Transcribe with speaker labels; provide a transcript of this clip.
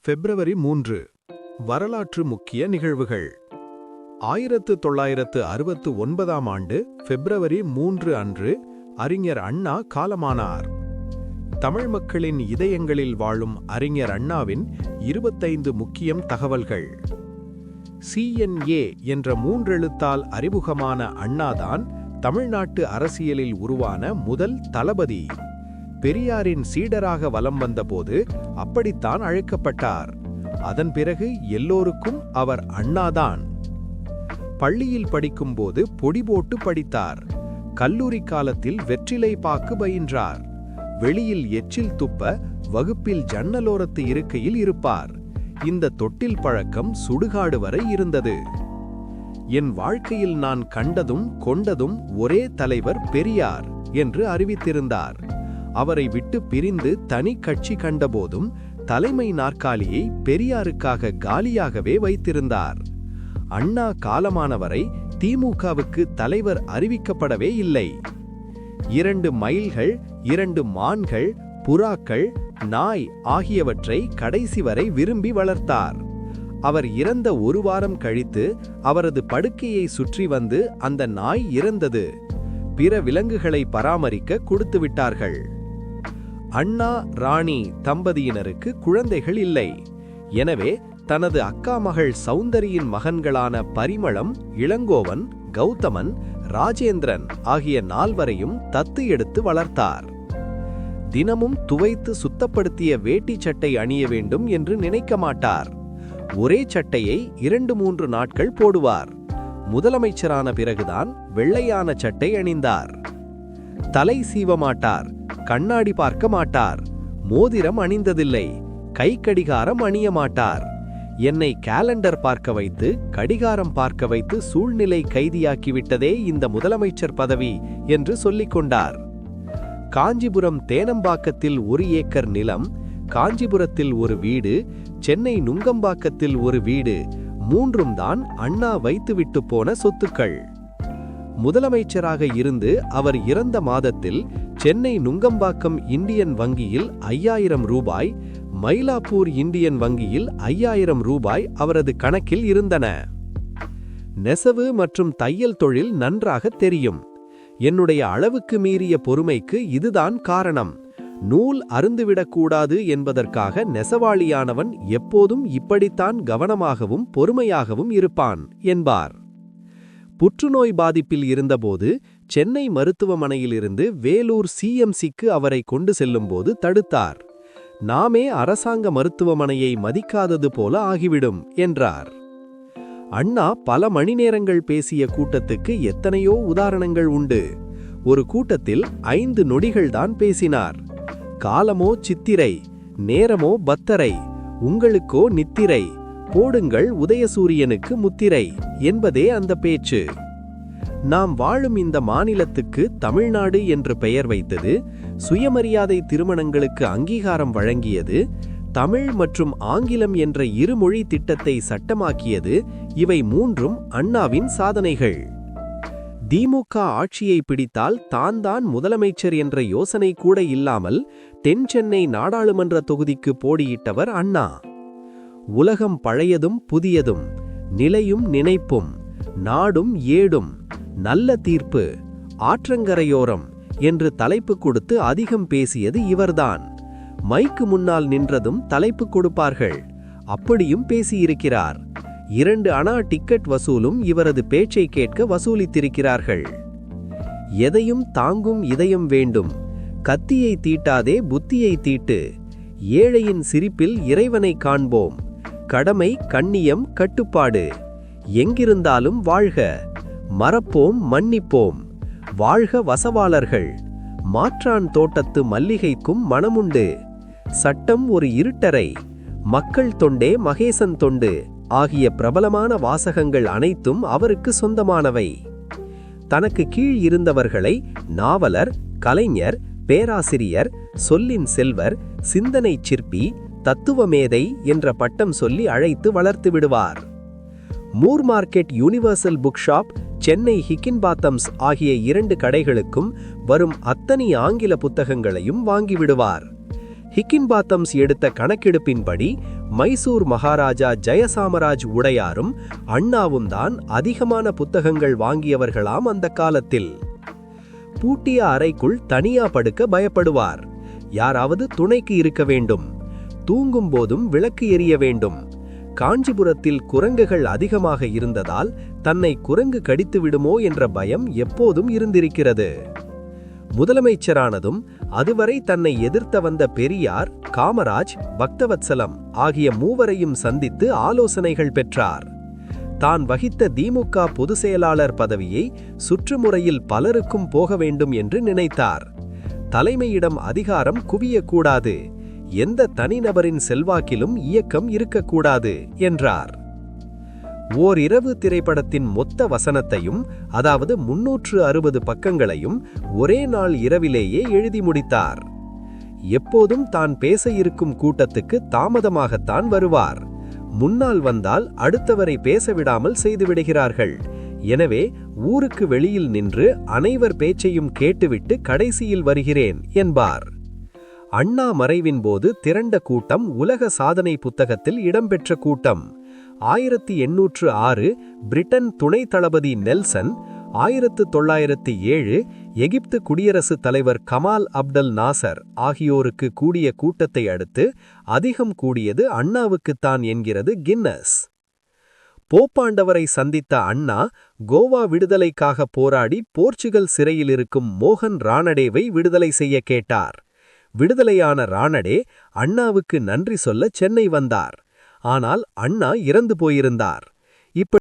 Speaker 1: பிப்ரவரி 3 வரலாற்று முக்கிய நிகழ்வுகள் 1969ஆம் ஆண்டு பிப்ரவரி 3 அன்று அறிஞர் அண்ணா காலமானார். தமிழ் மக்களின் இதயங்களில் வாழும் அறிஞர் அண்ணாவின் 25 முக்கியம் தகவல்கள். CNA என்ற 3 எழுத்தால் அறிமுகமான அண்ணாதான் தமிழ்நாட்டு அரசியலில் உருவான முதல் தளபதி. பெரியாரின் சீடராக வலம் வந்தபோது அப்படித்தான் அழைக்கப்பட்டார். அதன் பிறகு எல்லோருக்கும் அவர் அண்ணாதான். பள்ளியில் படிக்கும்போது பொடி போட்டு படித்தார். கல்லூரி காலத்தில் வெற்றிலை பாக்கு பயின்றார். வெளியில் எச்சில் துப்ப வகுப்பில் ஜன்னலோரத்து இருக்கையில் இருப்பார். இந்த தொட்டில் பழக்கம் சுடுகாடு வரை இருந்தது. என் வாழ்க்கையில் நான் கண்டதும் கொண்டதும் ஒரே தலைவர் பெரியார் என்று அறிவித்திருந்தார். அவரை விட்டு பிரிந்து தனி கட்சி கண்டபோதும் தலைமை நாற்காலியை பெரியாருக்காக காலியாகவே வைத்திருந்தார். அண்ணா காலமானவரை திமுகவுக்கு தலைவர் அறிவிக்கப்படவே இல்லை. 2 மயில்கள், 2 மான்கள், புறாக்கள், நாய் ஆகியவற்றை கடைசி வரை விரும்பி வளர்த்தார். அவர் இறந்த 1 வாரம் கழித்து அவரது படுக்கையை சுற்றி வந்து அந்த நாய் இறந்தது. பிற விலங்குகளை பராமரிக்க கொடுத்து விட்டார்கள். அண்ணா ராணி தம்பதியினருக்கு குழந்தைகள் இல்லை. எனவே தனது அக்கா மகள் சௌந்தரியின் மகன்களான பரிமளம், இளங்கோவன், கௌதமன், ராஜேந்திரன் ஆகிய 4வரையும் தத்து எடுத்து வளர்த்தார். தினமும் துவைத்து சுத்தப்படுத்திய வேட்டி சட்டை அணிய வேண்டும் என்று நினைக்க மாட்டார். ஒரே சட்டையை 2-3 நாட்கள் போடுவார். முதலமைச்சரான பிறகுதான் வெள்ளையான சட்டை அணிந்தார். தலை சீவ மாட்டார். கண்ணாடி பார்க்க மாட்டார். மோதிரம் அணிந்ததில்லை. கை கடிகாரம் அணிய மாட்டார். என்னை கேலண்டர் பார்க்க வைத்து கடிகாரம் பார்க்க வைத்து சூழ்நிலை கைதியாக்கிவிட்டதே இந்த முதலமைச்சர் பதவி என்று சொல்லிக் கொண்டார். காஞ்சிபுரம் தேனம்பாக்கத்தில் 1 ஏக்கர் நிலம், காஞ்சிபுரத்தில் 1 வீடு, சென்னை நுங்கம்பாக்கத்தில் 1 வீடு, 3ம் தான் அண்ணா வைத்துவிட்டு போன சொத்துக்கள். முதலமைச்சராக இருந்து அவர் இறந்த மாதத்தில் சென்னை நுங்கம்பாக்கம் இந்தியன் வங்கியில் 5000 ரூபாய், மயிலாப்பூர் இந்தியன் வங்கியில் 5000 ரூபாய் அவரது கணக்கில் இருந்தன. நெசவு மற்றும் தையல் தொழில் நன்றாக தெரியும். என்னுடைய அளவுக்கு மீறிய பொறுமைக்கு இதுதான் காரணம். நூல் அருந்துவிடக்கூடாது என்பதற்காக நெசவாளியானவன் எப்போதும் இப்படித்தான் கவனமாகவும் பொறுமையாகவும் இருப்பான் என்பார். புற்றுநோய் பாதிப்பில் இருந்தபோது சென்னை மருத்துவமனையிலிருந்து வேலூர் CMCக்கு அவரை கொண்டு செல்லும்போது தடுத்தார். நாமே அரசாங்க மருத்துவமனையை மதிக்காதது போல ஆகிவிடும் என்றார். அண்ணா பல மணி நேரங்கள் பேசிய கூட்டத்துக்கு எத்தனையோ உதாரணங்கள் உண்டு. ஒரு கூட்டத்தில் 5 நொடிகள்தான் பேசினார். காலமோ சித்திரை, நேரமோ பத்தரை, உங்களுக்கோ நித்திரை, போடுங்கள் உதயசூரியனுக்கு முத்திரை என்பதே அந்த பேச்சு. நாம் வாழும் இந்த மாநிலத்துக்கு தமிழ்நாடு என்று பெயர் வைத்தது, சுயமரியாதை திருமணங்களுக்கு அங்கீகாரம் வழங்கியது, தமிழ் மற்றும் ஆங்கிலம் என்ற 2 மொழி திட்டத்தை சட்டமாக்கியது, இவை 3ம் அண்ணாவின் சாதனைகள். திமுக ஆட்சியை பிடித்தால் தான் முதலமைச்சர் என்ற யோசனை கூட இல்லாமல் தென் சென்னை நாடாளுமன்ற தொகுதிக்கு போட்டியிட்டவர் அண்ணா. உலகம் பழையதும் புதியதும், நிலையும் நினைப்பும், நாடும் ஏடும், நல்ல தீர்ப்பு, ஆற்றங்கரையோரம் என்று தலைப்பு கொடுத்து அதிகம் பேசியது இவர்தான். மைக்கு முன்னால் நின்றதும் தலைப்பு கொடுப்பார்கள். அப்படியும் பேசியிருக்கிறார். 2 அணா டிக்கெட் வசூலும் இவரது பேச்சை கேட்க வசூலித்திருக்கிறார்கள். எதையும் தாங்கும் இதயம் வேண்டும், கத்தியை தீட்டாதே புத்தியை தீட்டு, ஏழையின் சிரிப்பில் இறைவனை காண்போம், கடமை கண்ணியம் கட்டுப்பாடு, எங்கிருந்தாலும் வாழ்க, மறப்போம் மன்னிப்போம், வாழ்க வசவாளர்கள், மாற்றான் தோட்டத்து மல்லிகைக்கும் மனமுண்டு, சட்டம் ஒரு இருட்டறை, மக்கள் தொண்டே மகேசன் தொண்டு ஆகிய பிரபலமான வாசகங்கள் அனைத்தும் அவருக்கு சொந்தமானவை. தனக்கு கீழ் இருந்தவர்களை நாவலர், கலைஞர், பேராசிரியர், சொல்லின் செல்வர், சிந்தனை சிற்பி, தத்துவமேதை என்ற பட்டம் சொல்லி அழைத்து வளர்த்து விடுவார். Moore Market Universal Book Shop, Chennai Higginbothams ஆகிய 2 கடைகளுக்கும் வரும் அத்தனை ஆங்கில புத்தகங்களையும் வாங்கிவிடுவார். ஹிக்கின்பாத்தம்ஸ் எடுத்த கணக்கெடுப்பின்படி மைசூர் மகாராஜா ஜெயசாமராஜ் உடையாரும் அண்ணாவும் தான் அதிகமான புத்தகங்கள் வாங்கியவர்களாம் அந்த காலத்தில். பூட்டிய அறைக்குள் தனியா படுக்க பயப்படுவார். யாராவது துணைக்கு இருக்க வேண்டும். தூங்கும் போதும் விளக்கு எரிய வேண்டும். காஞ்சிபுரத்தில் குரங்குகள் அதிகமாக இருந்ததால் தன்னை குரங்கு கடித்து விடுமோ என்ற பயம் எப்போதும் இருந்திருக்கிறது. முதலமைச்சரானதும் அதுவரை தன்னை எதிர்த்த வந்த பெரியார், காமராஜ், பக்தவத்சலம் ஆகிய மூவரையும் சந்தித்து ஆலோசனைகள் பெற்றார். தான் வகித்த திமுக பொதுச் செயலாளர் பதவியை சுற்றுமுறையில் பலருக்கும் போக வேண்டும் என்று நினைத்தார். தலைமையிடம் அதிகாரம் குவியக்கூடாது, எந்த தனிநபரின் செல்வாக்கிலும் இயக்கம் இருக்கக்கூடாது என்றார். ஓரிரவு திரைப்படத்தின் மொத்த வசனத்தையும், அதாவது 360 பக்கங்களையும் ஒரே நாள் இரவிலேயே எழுதி முடித்தார். எப்போதும் தான் பேச இருக்கும் கூட்டத்துக்கு தாமதமாகத்தான் வருவார். முன்னால் வந்தால் அடுத்தவரை பேச விடாமல் செய்துவிடுகிறார்கள். எனவே ஊருக்கு வெளியில் நின்று அனைவர் பேச்சையும் கேட்டுவிட்டு கடைசியில் வருகிறேன் என்பார். அண்ணா மறைவின் போது திரண்ட கூட்டம் உலக சாதனை புத்தகத்தில் இடம்பெற்ற கூட்டம். 1806 பிரிட்டன் துணை தளபதி நெல்சன், 1907 எகிப்து குடியரசுத் தலைவர் கமால் அப்டல் நாசர் ஆகியோருக்கு கூடிய கூட்டத்தை அடுத்து அதிகம் கூடியது அண்ணாவுக்குத்தான் என்கிறது கின்னஸ். போப்பாண்டவரை சந்தித்த அண்ணா கோவா விடுதலைக்காக போராடி போர்ச்சுகல் சிறையில் இருக்கும் மோகன் ராணடேவை விடுதலை செய்ய கேட்டார். விடுதலையான ராணடே அண்ணாவுக்கு நன்றி சொல்ல சென்னை வந்தார். ஆனால் அண்ணா இறந்து போயிருந்தார். இப்படி